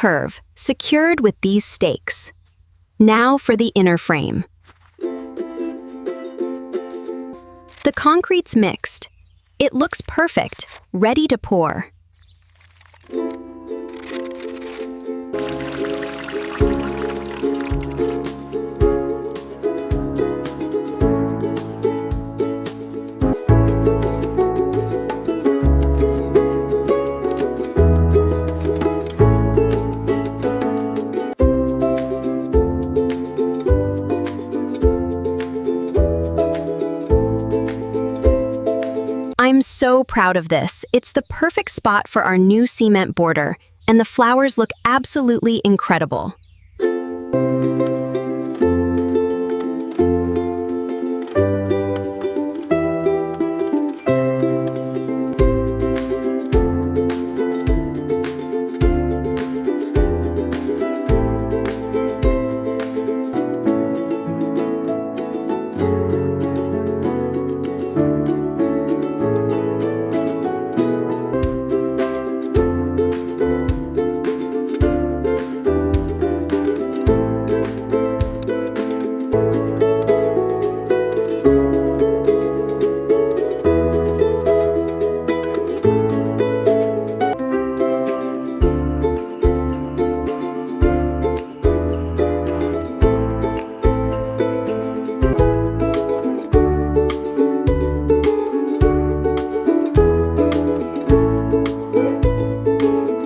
curve, secured with these stakes. Now for the inner frame. The concrete's mixed. It looks perfect, ready to pour. I'm so proud of this. It's the perfect spot for our new cement border, and the flowers look absolutely incredible.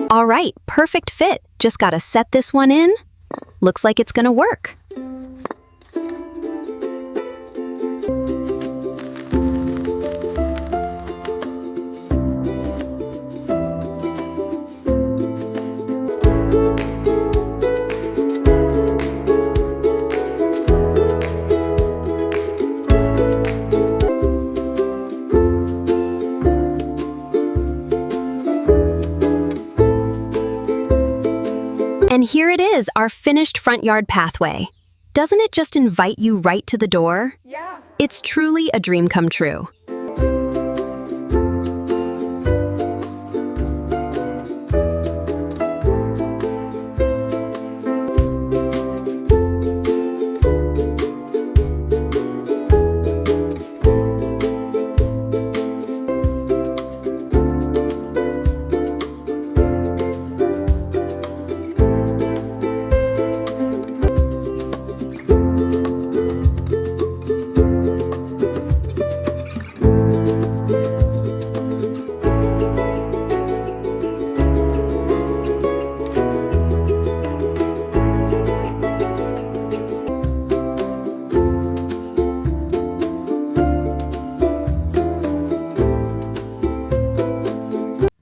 All right, perfect fit. Just gotta set this one in. Looks like it's gonna work. And here it is, our finished front yard pathway. Doesn't it just invite you right to the door? Yeah. It's truly a dream come true.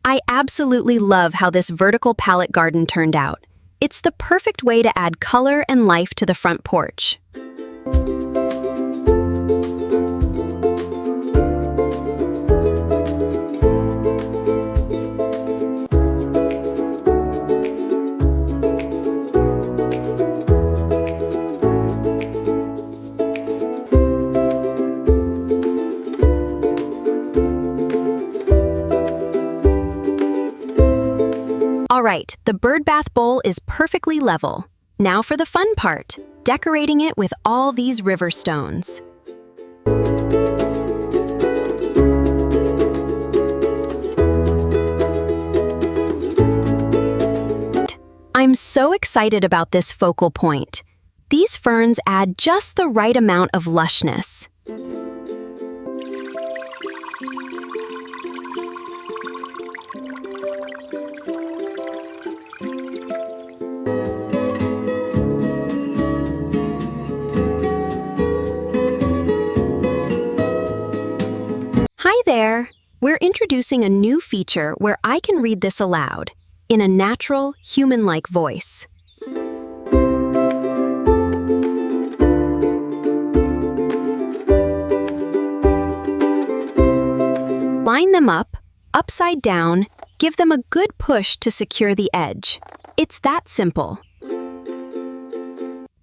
I absolutely love how this vertical pallet garden turned out. It's the perfect way to add color and life to the front porch. All right, the bird bath bowl is perfectly level. Now for the fun part, decorating it with all these river stones. I'm so excited about this focal point. These ferns add just the right amount of lushness. Hi there! We're introducing a new feature where I can read this aloud, in a natural, human-like voice. Line them up, upside down, give them a good push to secure the edge. It's that simple.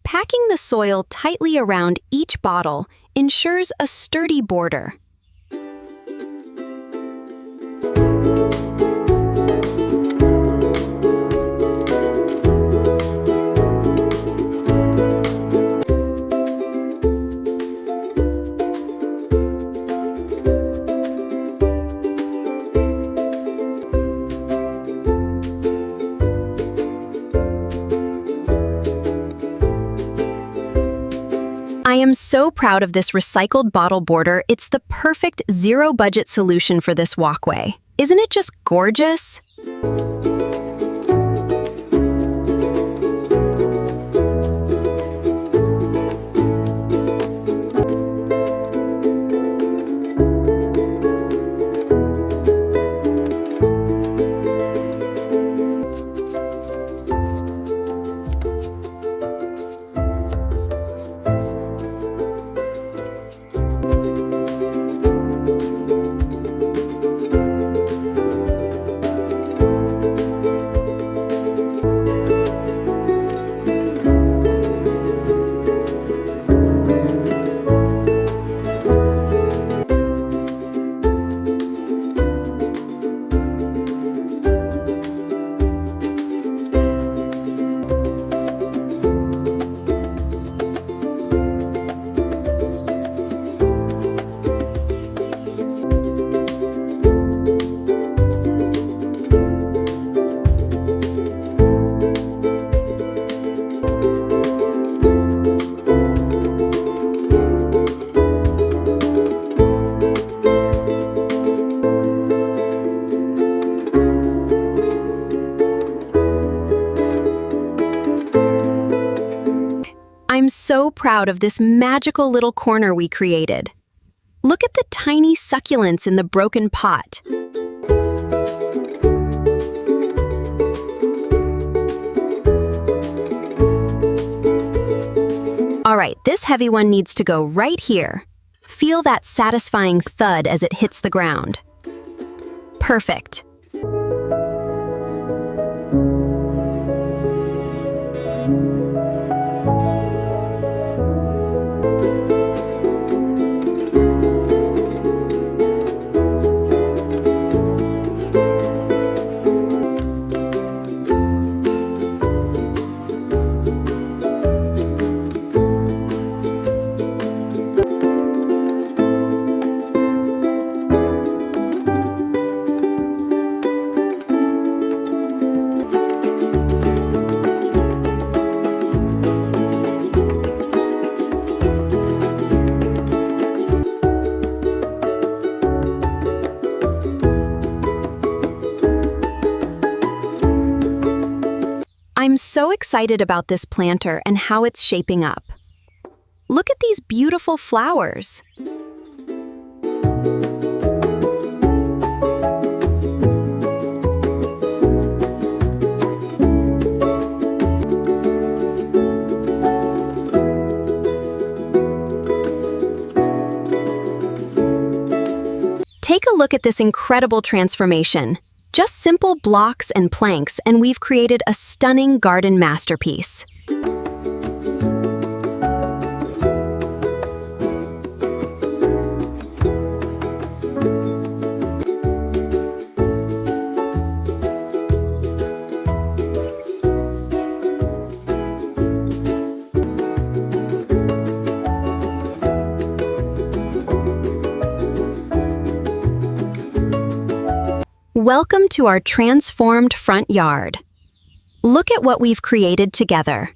Packing the soil tightly around each bottle ensures a sturdy border. so proud of this recycled bottle border. It's the perfect zero-budget solution for this walkway. Isn't it just gorgeous? I'm so proud of this magical little corner we created. Look at the tiny succulents in the broken pot. All right, this heavy one needs to go right here. Feel that satisfying thud as it hits the ground. Perfect. I'm so excited about this planter and how it's shaping up. Look at these beautiful flowers. Take a look at this incredible transformation. Just simple blocks and planks, and we've created a stunning garden masterpiece. Welcome to our transformed front yard. Look at what we've created together.